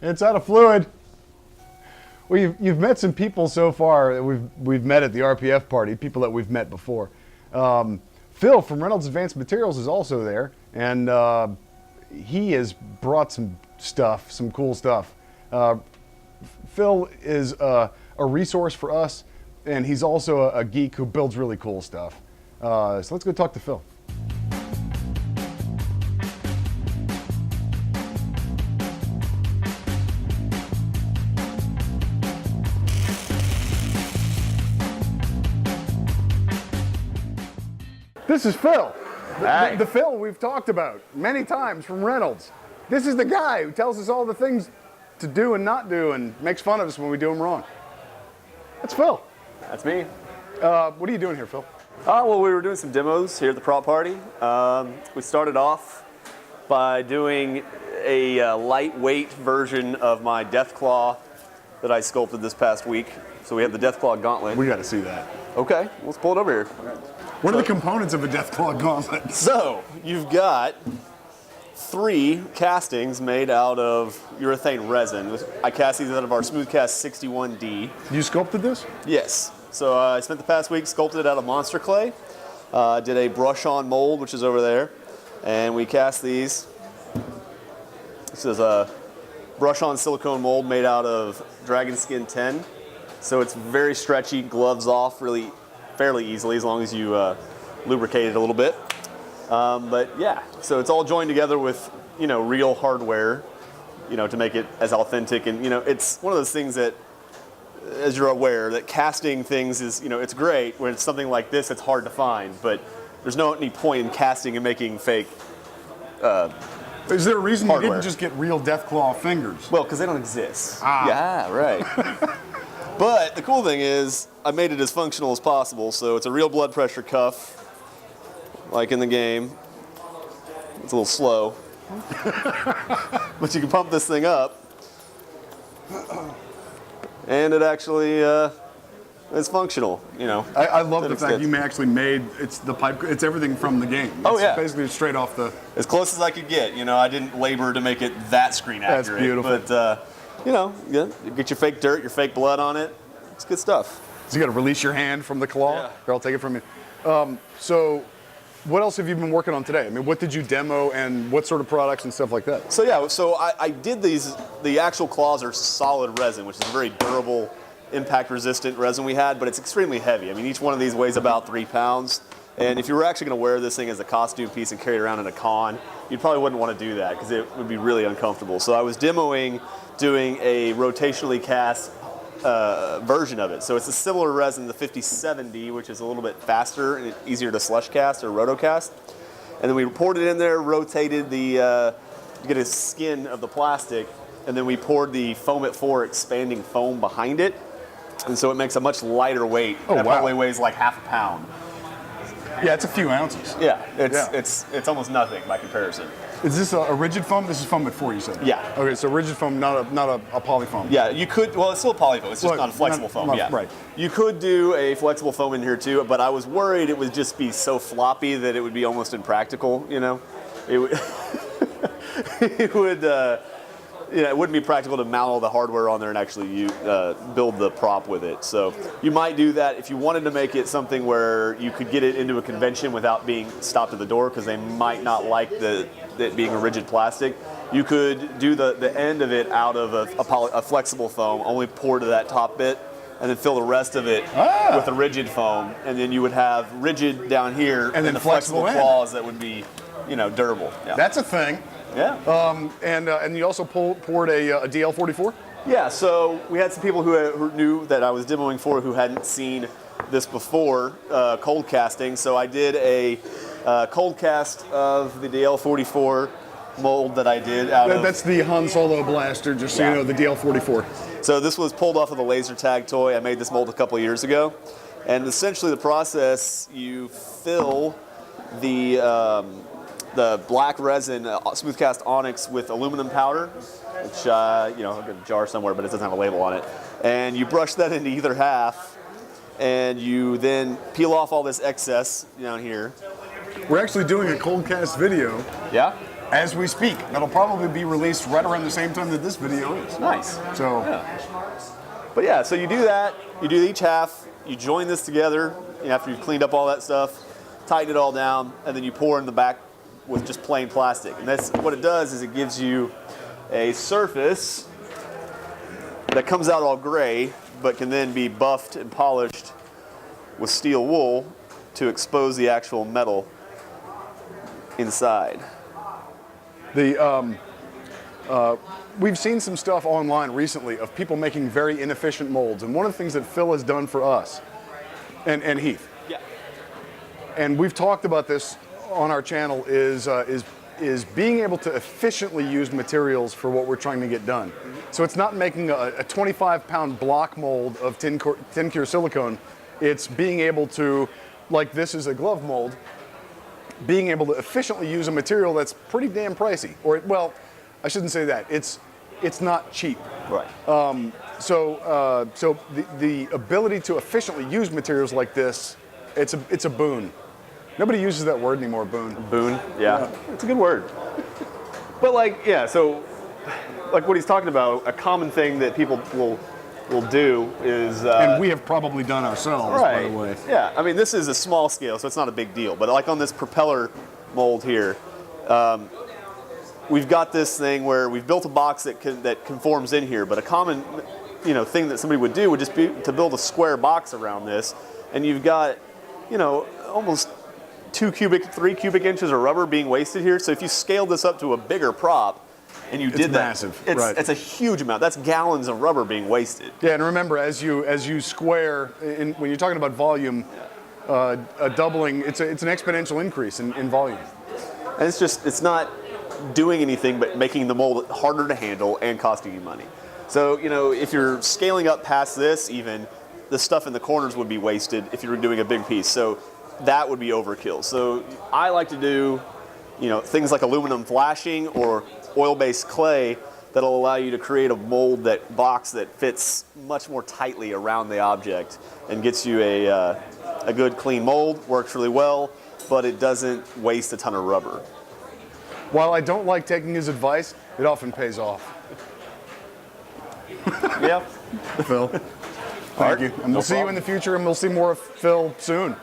It's out of fluid. Well, you've met some people so far that we've met at the RPF party, people that we've met before. Phil from Reynolds Advanced Materials is also there, and he has brought some stuff, some cool stuff. Phil is a resource for us, and he's also a geek who builds really cool stuff. So let's go talk to Phil. This is Phil, the Phil we've talked about many times from Reynolds. This is the guy who tells us all the things to do and not do and makes fun of us when we do them wrong. That's Phil. That's me. What are you doing here, Phil? Well, we were doing some demos here at the prop party. We started off by doing a lightweight version of my Deathclaw that I sculpted this past week. So we have the Deathclaw gauntlet. We got to see that. Okay, let's pull it over here. What are the components of a Deathclaw gauntlet? So you've got 3 castings made out of urethane resin. I cast these out of our Smoothcast 61D. You sculpted this? Yes. So I spent the past week sculpted it out of monster clay. Did a brush-on mold, which is over there, and we cast these. This is a brush-on silicone mold made out of Dragon Skin 10. So it's very stretchy, gloves off really fairly easily as long as you lubricate it a little bit. But yeah, so it's all joined together with, real hardware, to make it as authentic. And, it's one of those things that, as you're aware, that casting things is, it's great. When it's something like this, it's hard to find. But there's no any point in casting and making fake Is there a reason hardware. you didn't just get real Deathclaw fingers? Well, because they don't exist. Ah. Yeah, right. But the cool thing is, I made it as functional as possible. So it's a real blood pressure cuff, like in the game. It's a little slow. But you can pump this thing up. And it actually is functional, I love the fact extent. you actually made it's the pipe. It's everything from the game. Oh, It's yeah. basically straight off the. As close as I could get. I didn't labor to make it that screen accurate. That's beautiful. But, yeah, you get your fake dirt, your fake blood on it. It's good stuff. So you got to release your hand from the claw, Yeah. or I'll take it from you. So, what else have you been working on today? I mean, what did you demo, and what sort of products and stuff like that? So yeah, I did these. The actual claws are solid resin, which is a very durable, impact-resistant resin we had, but it's extremely heavy. I mean, each one of these weighs about 3 pounds. And if you were actually going to wear this thing as a costume piece and carry it around in a con, you probably wouldn't want to do that because it would be really uncomfortable. So I was demoing doing a rotationally cast version of it. So it's a similar resin, the 5070, which is a little bit faster and easier to slush cast or rotocast. And then we poured it in there, rotated the, you get a skin of the plastic, and then we poured the Foam at 4 expanding foam behind it. And so it makes a much lighter weight. Oh, that wow. probably weighs like half a pound. Yeah, it's a few ounces. Yeah, it's almost nothing by comparison. Is this a rigid foam? This is Foam at 4, you said? Yeah. Okay, so rigid foam, not a polyfoam. Yeah, you could, well, it's still a polyfoam, it's just Well, not a flexible foam, yeah. Right. You could do a flexible foam in here too, but I was worried it would just be so floppy that it would be almost impractical, It would, it would, it wouldn't be practical to mount all the hardware on there and actually build the prop with it. So you might do that if you wanted to make it something where you could get it into a convention without being stopped at the door because they might not like it being a rigid plastic. You could do the end of it out of a flexible foam, only pour to that top bit, and then fill the rest of it with a rigid foam, and then you would have rigid down here And then the flexible flexible end. claws that would be, durable. Yeah. That's a thing. Yeah. And you also poured a DL44? Yeah, so we had some people who knew that I was demoing for who hadn't seen this before, cold casting. So I did a cold cast of the DL44 mold that I did out of... That's the Han Solo blaster, just so you know, the DL44. So this was pulled off of the laser tag toy. I made this mold a couple of years ago. And essentially the process, you fill the black resin Smoothcast Onyx with aluminum powder, which, I've got a jar somewhere, but it doesn't have a label on it. And you brush that into either half, and you then peel off all this excess down here. We're actually doing a cold cast video. Yeah? as we speak. That'll probably be released right around the same time that this video is. Nice. So, But yeah, so you do that. You do each half. You join this together after you've cleaned up all that stuff, tighten it all down, and then you pour in the back with just plain plastic. And that's what it does is it gives you a surface that comes out all gray, but can then be buffed and polished with steel wool to expose the actual metal inside. we've seen some stuff online recently of people making very inefficient molds, and one of the things that Phil has done for us, and Heath, Yeah. and we've talked about this on our channel, is being able to efficiently use materials for what we're trying to get done. So it's not making a 25-pound block mold of tin cure silicone. It's being able to, like this is a glove mold, being able to efficiently use a material that's pretty damn pricey. Or, well, I shouldn't say that. It's not cheap. Right. So the ability to efficiently use materials like this, it's a boon. Nobody uses that word anymore, boon. Boon, yeah. It's a good word. But so like what he's talking about, a common thing that people will do is... and we have probably done ourselves, by the way. Yeah, I mean, this is a small scale, so it's not a big deal. But like on this propeller mold here, we've got this thing where we've built a box that conforms in here, but a common thing that somebody would do would just be to build a square box around this, and you've got almost 3 cubic inches of rubber being wasted here. So if you scaled this up to a bigger prop and you did that, massive. It's a huge amount. That's gallons of rubber being wasted. Yeah, and remember, as you square, when you're talking about volume, a doubling, it's an exponential increase in volume. And it's not doing anything but making the mold harder to handle and costing you money. So, if you're scaling up past this even, the stuff in the corners would be wasted if you were doing a big piece. So that would be overkill. So I like to do, things like aluminum flashing or oil-based clay that'll allow you to create a mold box that fits much more tightly around the object and gets you a good clean mold. Works really well, but it doesn't waste a ton of rubber. While I don't like taking his advice, it often pays off. Yeah. Phil, thank you. And we'll see you in the future, and we'll see more of Phil soon.